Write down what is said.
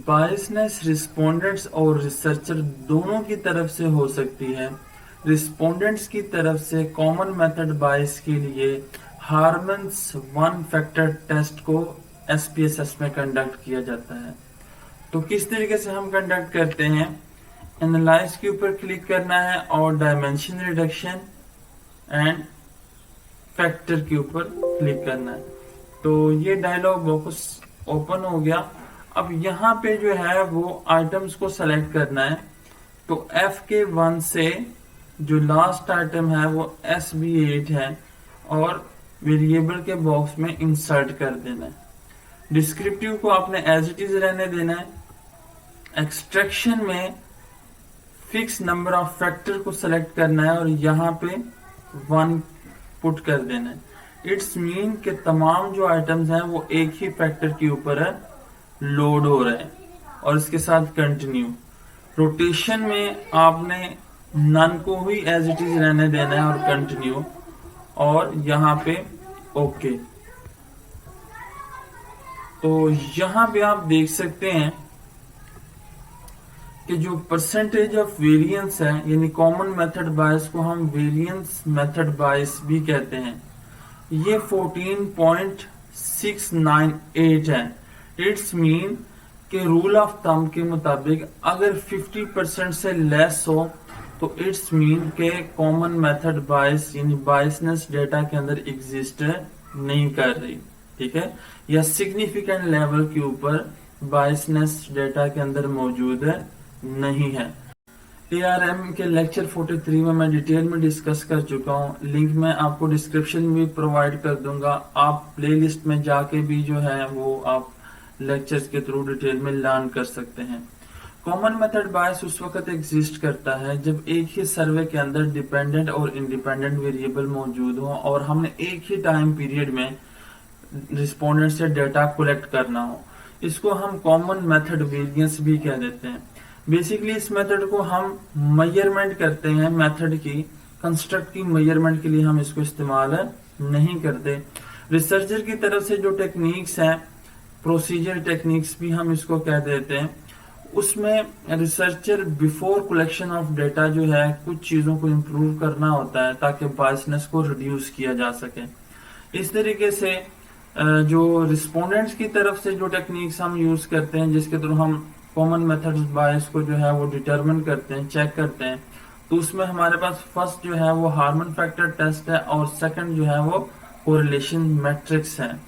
Biasness respondents और researcher दोनों की तरफ से हो सकती है। रिस्पोंडेंट्स की तरफ से कॉमन मेथड बायस के लिए हार्मन्स वन फैक्टर टेस्ट को एसपीएसएस में कंडक्ट किया जाता है। तो किस तरीके से हम कंडक्ट करते हैं, एनालाइज के ऊपर क्लिक करना है और डायमेंशन रिडक्शन एंड फैक्टर के ऊपर क्लिक करना है। तो ये डायलॉग बॉक्स ओपन हो गया। अब यहाँ पे जो है वो आइटम्स को सेलेक्ट करना है। तो FK1 से जो लास्ट आइटम है वो SB8 है और वेरिएबल के बॉक्स में इंसर्ट कर देना है। डिस्क्रिप्टिव को आपने एज इट इज रहने देना है। एक्सट्रैक्शन में फिक्स नंबर ऑफ फैक्टर को सेलेक्ट करना है और यहाँ पे 1 पुट कर देना है। इट्स मीन के तमाम जो आइटम्स हैं वो एक ही फैक्टर के ऊपर लोड हो रहे हैं और इसके साथ कंटिन्यू। रोटेशन में आपने नन को ही एज इट इज रहने देना है और कंटिन्यू और यहाँ पे ओके। तो यहाँ पे आप देख सकते हैं कि जो परसेंटेज ऑफ वेरिएंस है, यानी कॉमन मेथड बायस को हम वेरिएंस मेथड बायस भी कहते हैं, ये 14.698 है। इट्स मीन के रूल ऑफ थंब के मुताबिक अगर 50% से लेस हो तो इट्स मीन के कॉमन मेथड बायस यानी बायसनेस डेटा के अंदर एग्जिस्ट नहीं कर रही, ठीक है, या सिग्निफिकेंट लेवल के ऊपर बायसनेस डेटा के अंदर मौजूद नहीं है। ARM के लेक्चर 43 में मैं डिटेल में डिस्कस कर चुका हूँ। लिंक मैं आपको डिस्क्रिप्शन में भी प्रोवाइड कर दूंगा। आप प्लेलिस्ट में जाके भी जो है वो आप लेक्चर्स के थ्रू डिटेल में लर्न कर सकते हैं। कॉमन मेथड बायस उस वक्त एग्जिस्ट करता है जब एक ही सर्वे के अंदर डिपेंडेंट और इंडिपेंडेंट वेरिएबल मौजूद हो और हमने एक ही टाइम पीरियड में रिस्पोंडेंट से डेटा कलेक्ट करना हो। इसको हम कॉमन मेथड वेरिएंस भी कह देते हैं। बेसिकली इस मेथड को हम मेजरमेंट करते हैं, मेथड की कंस्ट्रक्ट की मेजरमेंट के लिए हम इसको इस्तेमाल नहीं करते। रिसर्चर की तरफ से जो टेक्निक्स हैं, प्रोसीजर टेक्निक्स भी हम इसको कह देते हैं, उसमें researcher before collection of data जो है कुछ चीजों को इम्प्रूव करना होता है ताकि बायसनेस को रिड्यूस किया जा सके। इस तरीके से जो रिस्पोंडेंट्स की तरफ से जो टेक्निक्स हम यूज करते हैं, जिसके थ्रू हम कॉमन मेथड्स बायस को जो है वो डिटरमिन करते हैं, चेक करते हैं, तो उसमें हमारे पास फर्स्ट जो है वो हार्मन फैक्टर टेस्ट है और सेकंड जो है वो कोरिलेशन मैट्रिक्स है।